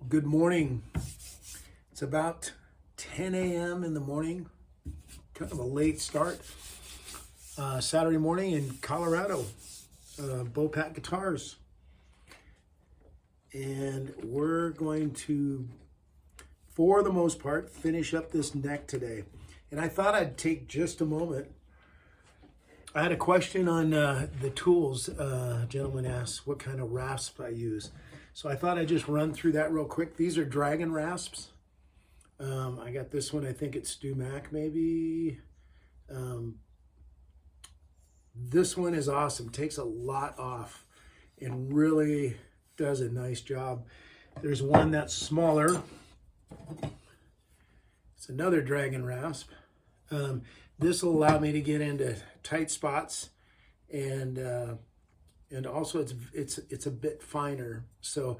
Good morning. It's about 10 a.m. in the morning, kind of a late start. Saturday morning in Colorado, Bopat Guitars. And we're going to, for the most part, finish up this neck today. And I thought I'd take just a moment. I had a question on the tools. A gentleman asked what kind of rasp I use. So I thought I'd just run through that real quick. These are Dragon rasps. I got this one, I think it's Stu Mac maybe. This one is awesome, takes a lot off and really does a nice job. There's one that's smaller. It's another Dragon rasp. This will allow me to get into tight spots, and also it's a bit finer, so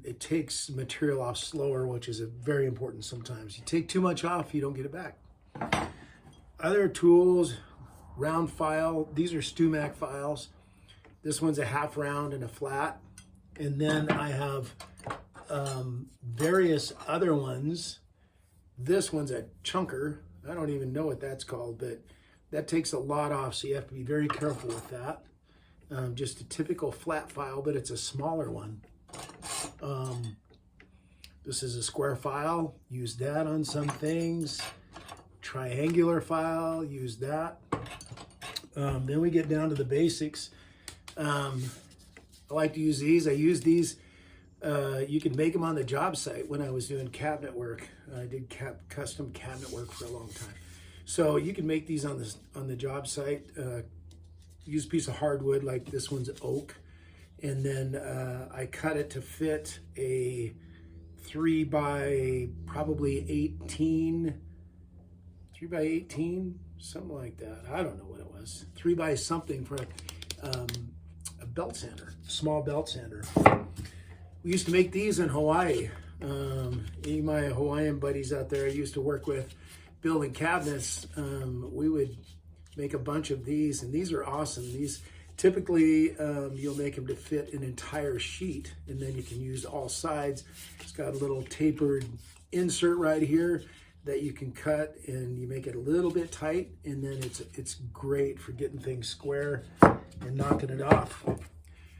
it takes material off slower, which is very important sometimes. You take too much off, you don't get it back. Other tools, round file. These are Stu Mac files. This one's a half round and a flat. And then I have various other ones. This one's a chunker. I don't even know what that's called, but that takes a lot off, so you have to be very careful with that. Just a typical flat file, but it's a smaller one. This is a square file. Use that on some things. Triangular file. Use that. Then we get down to the basics. I like to use these. I use these. You can make them on the job site. When I was doing cabinet work, I did custom cabinet work for a long time. So you can make these on the job site. Use a piece of hardwood, like this one's oak, and then I cut it to fit a 3 by probably 18, something like that. I don't know what it was. 3 by something for a belt sander, small belt sander. We used to make these in Hawaii. Any of my Hawaiian buddies out there I used to work with building cabinets, we would make a bunch of these, and these are awesome. These typically you'll make them to fit an entire sheet, and then you can use all sides. It's got a little tapered insert right here that you can cut, and you make it a little bit tight, and then it's great for getting things square and knocking it off.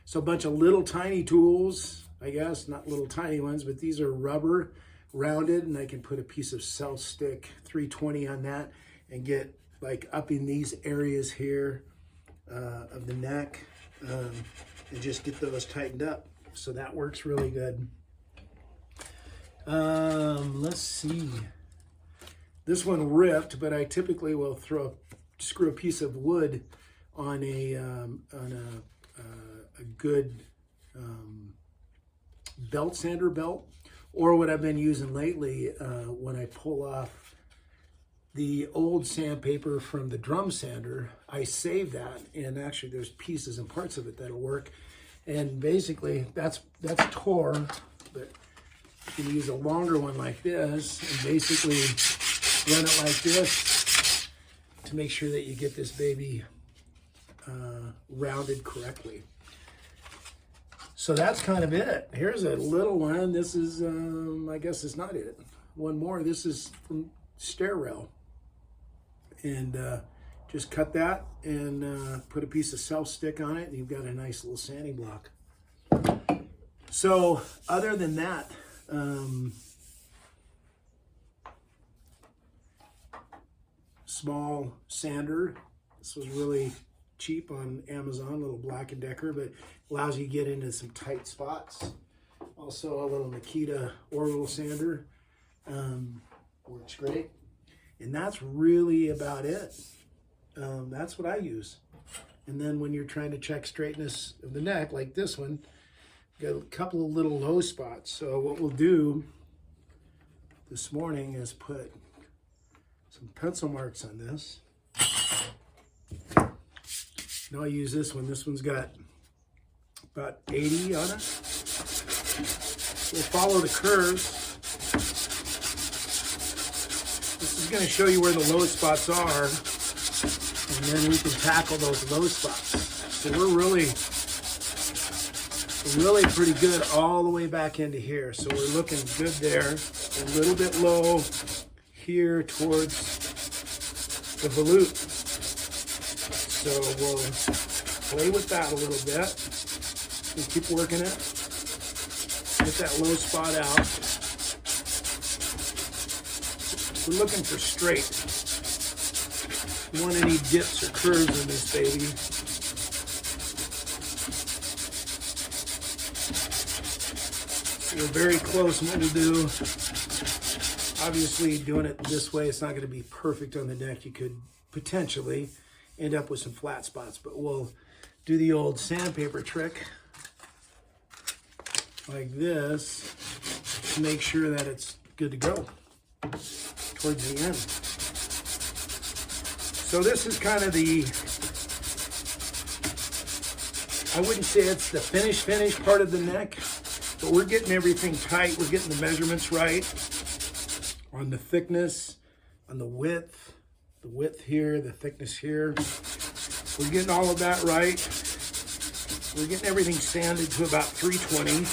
So a bunch of little tiny tools, I guess, not little tiny ones, but these are rubber rounded, and I can put a piece of self stick 320 on that and get like up in these areas here of the neck, and just get those tightened up. So that works really good. Let's see. This one ripped, but I typically will screw a piece of wood on a good belt sander belt, or what I've been using lately when I pull off the old sandpaper from the drum sander, I save that, and actually there's pieces and parts of it that'll work. And basically that's tore, but you can use a longer one like this and basically run it like this to make sure that you get this baby rounded correctly. So that's kind of it. Here's a little one. This is, I guess it's not it. One more. This is from stair rail. And just cut that and put a piece of self stick on it, and you've got a nice little sanding block. So other than that, small sander. This was really cheap on Amazon, little Black & Decker, but allows you to get into some tight spots. Also a little Makita orbital sander, works great. And that's really about it. That's what I use. And then when you're trying to check straightness of the neck, like this one, got a couple of little low spots. So what we'll do this morning is put some pencil marks on this. Now I use this one. This one's got about 80 on it. We'll follow the curves. This is going to show you where the low spots are, and then we can tackle those low spots. So we're really pretty good all the way back into here. So we're looking good there. A little bit low here towards the volute. So we'll play with that a little bit and keep working it. Get that low spot out. We're looking for straight. You want any dips or curves in this baby. We're very close, and what we'll do, obviously doing it this way, it's not going to be perfect on the neck. You could potentially end up with some flat spots, but we'll do the old sandpaper trick like this to make sure that it's good to go towards the end. So this is kind of the, I wouldn't say it's the finish part of the neck, but we're getting everything tight. We're getting the measurements right on the thickness, on the width here, the thickness here. We're getting all of that right. We're getting everything sanded to about 320.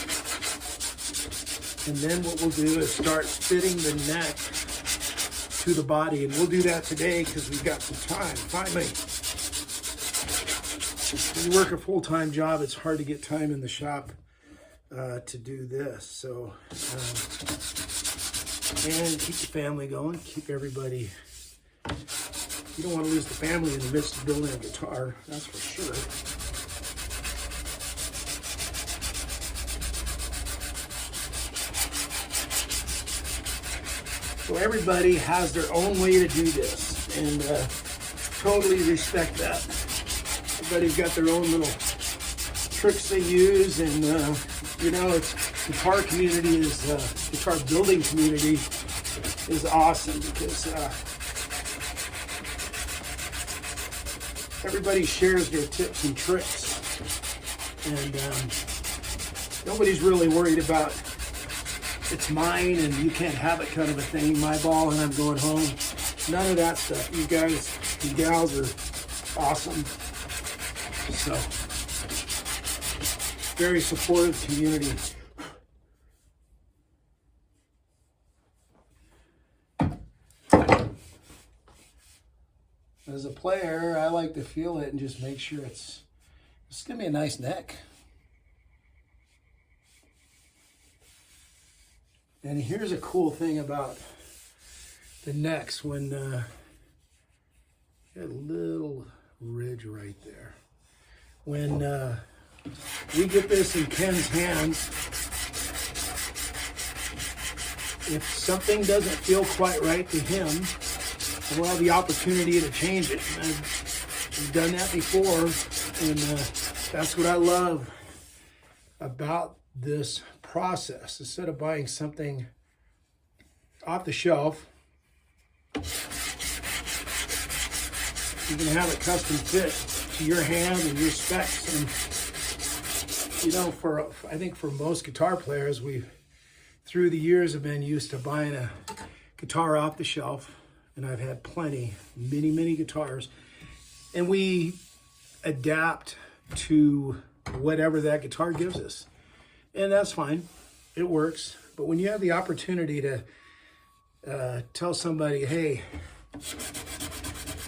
And then what we'll do is start fitting the neck to the body. And we'll do that today because we've got some time, finally. When you work a full-time job, it's hard to get time in the shop to do this. So, and keep the family going, keep everybody. You don't want to lose the family in the midst of building a guitar, that's for sure. So everybody has their own way to do this, and totally respect that. Everybody's got their own little tricks they use, and you know, it's guitar community is guitar building community is awesome because everybody shares their tips and tricks, and nobody's really worried about it's mine and you can't have it kind of a thing, my ball and I'm going home. None of that stuff. You guys and gals are awesome. So, very supportive community. As a player, I like to feel it and just make sure it's going to be a nice neck. And here's a cool thing about the necks when you got a little ridge right there. When we get this in Ken's hands, if something doesn't feel quite right to him, we'll have the opportunity to change it. I've done that before, and that's what I love about this process. Instead of buying something off the shelf, you can have it custom fit to your hand and your specs. And you know, I think for most guitar players, we through the years have been used to buying a guitar off the shelf, and I've had many guitars, and we adapt to whatever that guitar gives us. And that's fine, it works. But when you have the opportunity to tell somebody, hey,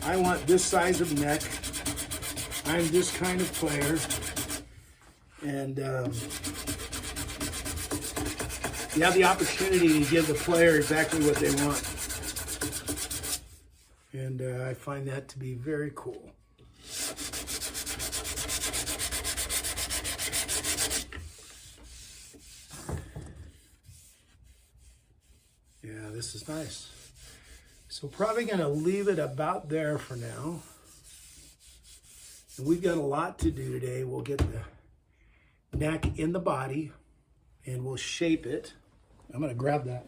I want this size of neck, I'm this kind of player, and you have the opportunity to give the player exactly what they want. And I find that to be very cool. Yeah, this is nice. So probably going to leave it about there for now. And we've got a lot to do today. We'll get the neck in the body and we'll shape it. I'm going to grab that.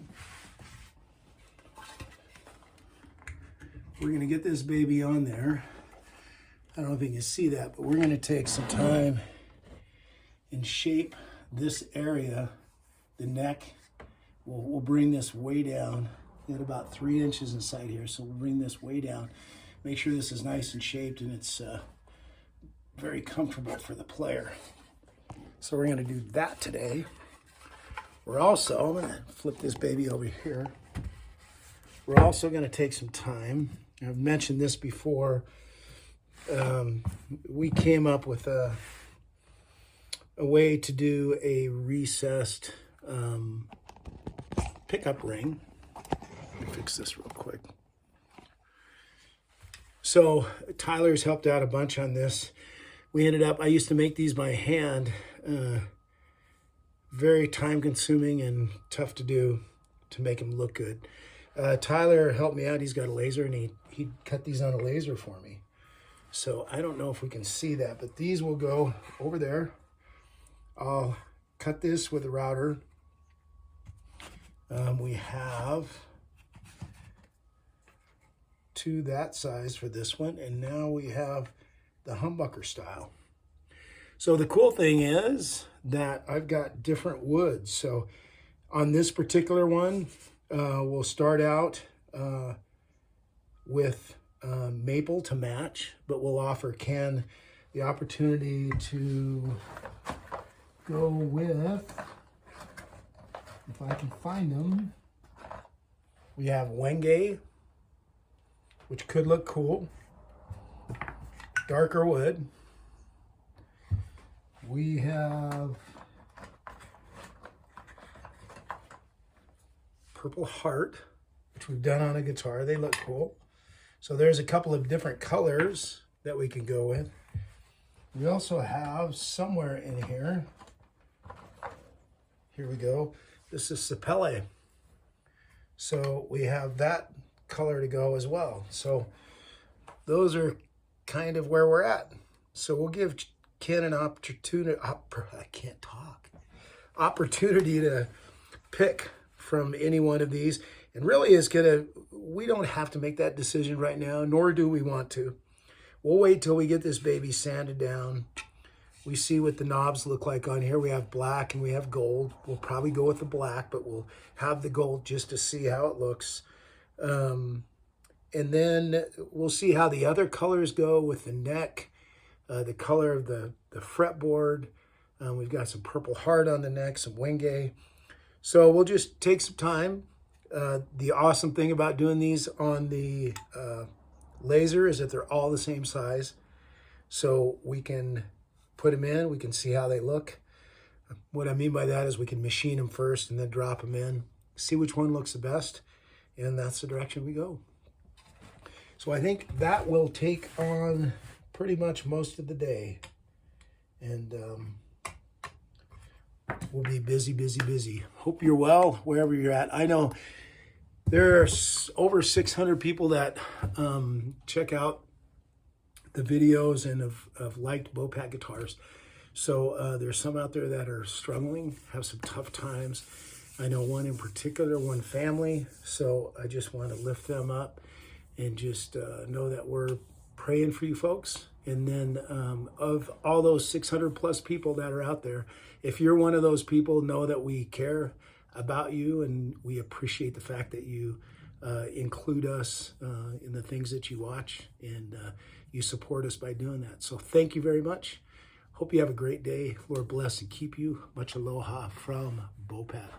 We're going to get this baby on there. I don't know if you can see that, but we're going to take some time and shape this area, the neck. We'll bring this way down. We got about 3 inches inside here, so we'll bring this way down. Make sure this is nice and shaped and it's very comfortable for the player. So we're going to do that today. We're also, I'm going to flip this baby over here. We're also going to take some time. I've mentioned this before. We came up with a way to do a recessed pickup ring. Let me fix this real quick. So Tyler's helped out a bunch on this. We ended up, I used to make these by hand. Very time consuming and tough to do to make them look good. Tyler helped me out. He's got a laser and he cut these on a laser for me. So I don't know if we can see that, but these will go over there. I'll cut this with a router. We have two that size for this one, and now we have the humbucker style. So the cool thing is that I've got different woods. So on this particular one, we'll start out with maple to match, but we'll offer Ken the opportunity to go with, if I can find them, we have wenge, which could look cool, darker wood. We have purple heart, which we've done on a guitar. They look cool. So there's a couple of different colors that we can go with. We also have somewhere in here, here we go. This is Sapele. So we have that color to go as well. So those are kind of where we're at. So we'll give Ken an opportunity, opportunity to pick from any one of these. And really we don't have to make that decision right now, nor do we want to. We'll wait till we get this baby sanded down. We see what the knobs look like on here. We have black and we have gold. We'll probably go with the black, but we'll have the gold just to see how it looks. And then we'll see how the other colors go with the neck, the color of the fretboard. We've got some purple heart on the neck, some wenge. So we'll just take some time. The awesome thing about doing these on the laser is that they're all the same size. So we can put them in, we can see how they look. What I mean by that is we can machine them first and then drop them in, see which one looks the best, and that's the direction we go. So I think that will take on pretty much most of the day. And we'll be busy, busy, busy. Hope you're well, wherever you're at. I know there's over 600 people that check out the videos and have liked Bopat guitars. So there's some out there that are struggling, have some tough times. I know one in particular, one family. So I just want to lift them up and just know that we're praying for you folks. And then of all those 600 plus people that are out there, if you're one of those people, know that we care about you and we appreciate the fact that you include us in the things that you watch, and you support us by doing that. So thank you very much. Hope you have a great day. Lord bless and keep you. Much aloha from Bopat.